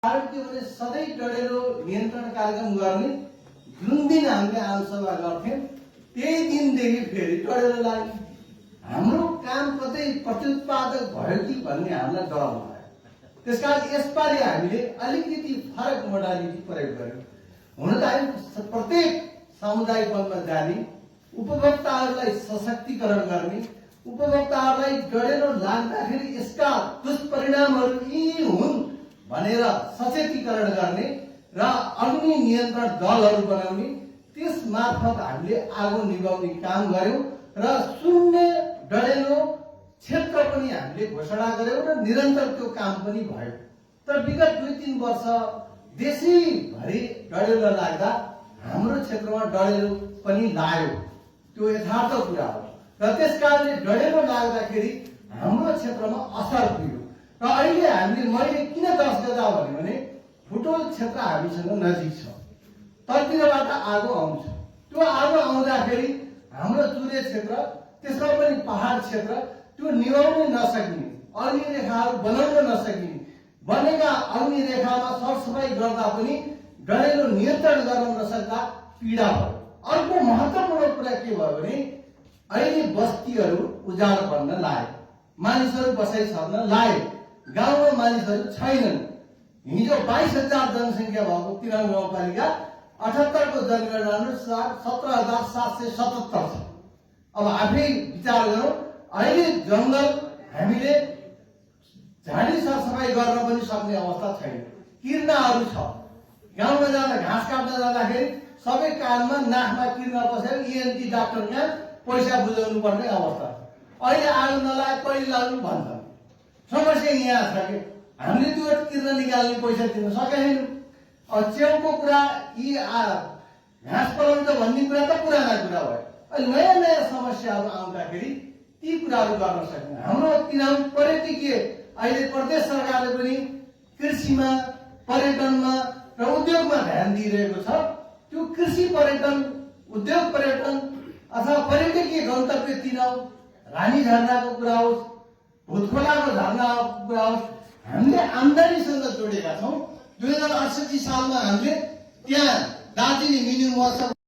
कारण के भने सधैँ डढेलो नियन्त्रण कार्यक्रम गर्ने जुन दिन हामीले आमसभा गर्थ्यौं त्यही दिनदेखि फेरि डढेलो लाग्यो। हाम्रो काम कतै प्रत्युत्पादक भयो कि भन्ने हामीलाई डर लाग्यो। त्यसकारण यसपालि हामीले अलिकति फरक मोडालिटी प्रयोग गर्यौं। हुन त हामी प्रत्येक सामुदायिक वनमा जाने, उपभोक्ताहरूलाई सशक्तिकरण गर्ने, उपभोक्ताहरूलाई डढेलो लाग्दाखेरि यसका दुष्परिणामहरू यी हुन् भनेर सचेतीकरण गर्ने र अग्नि नियन्त्रण दलहरू बनाउने, त्यस मार्फत हामीले आगो निभाउने काम गर्यौं र शून्य डढेलो क्षेत्र पनि हामीले घोषणा गर्यौं र निरन्तर त्यो काम पनि भयो। तर विगत 2-3 वर्ष देशैभरि डढेलो लाग्दा हाम्रो क्षेत्रमा डढेलो पनि लाग्यो। त्यो यथार्थ कुरा हो र त्यसकारणले डढेलो लाग्दाखेरि हाम्रो क्षेत्रमा असर पुग्यो र अहिले हामीले मैले किन 10 गजा भने फुटोल क्षेत्र हामीसँग नजिक छ। तलतिरबाट आगो आउँछ। त्यो आगो आउँदाखेरि हाम्रो चुरे क्षेत्र, त्यसमा पनि पहाड क्षेत्र त्यो निभाउन नसकिने, अग्नि रेखाहरू बनाउन नसकिने, बनेका अग्नि रेखामा सरसफाई गर्दा पनि डढेलो नियन्त्रण गर्न नसक्दा पीडा भयो। अर्को महत्त्वपूर्ण कुरा के भयो भने अहिले बस्तीहरू उजाड बन्न लागे, मानिसहरू बसाइ सर्न लागे, गाउँमा मानिसहरू छैनन्। हिजो 22,000 जनसङ्ख्या भएको तिराङ गाउँपालिका 78 को जनगणना अनुसार 17,777 छ। अब आफै विचार गरौँ, अहिले जंगल हामीले झाडी सरसफाई गर्न पनि सक्ने अवस्था छैन। किर्नाहरू छ। गाउँमा जाँदा घाँस काट्न जाँदाखेरि सबै कानमा नाकमा किर्ना बसेर ENT डाक्टर यहाँ पैसा बुझाउनु पर्ने अवस्था छ। अहिले आगो नलागे कहिले लाग्नु भन्छ। समस्या यहाँ छ कि हामीले त्यो किर्ना निकाल्ने पैसा दिन सकेका छैनौँ। च्याउको कुरा यी घाँस पलाउँछ भन्ने कुरा त पुराना कुरा भयो। अहिले नयाँ नयाँ समस्याहरू आउँदाखेरि ती कुराहरू गर्न सक्दैन। हाम्रो तिनीहरू पर्यटकीय अहिले प्रदेश सरकारले पनि कृषिमा, पर्यटनमा र उद्योगमा ध्यान दिइरहेको छ। त्यो कृषि पर्यटन, उद्योग पर्यटन अथवा पर्यटकीय गन्तव्य तिनाउ, रानी झरनाको कुरा होस्, भूतखोलाको झरनाको कुरा होस्, हामीले आम्दानीसँग जोडेका छौँ। 2068 सालमा हामीले त्यहाँ दार्जिलिङ मिनी महोत्सव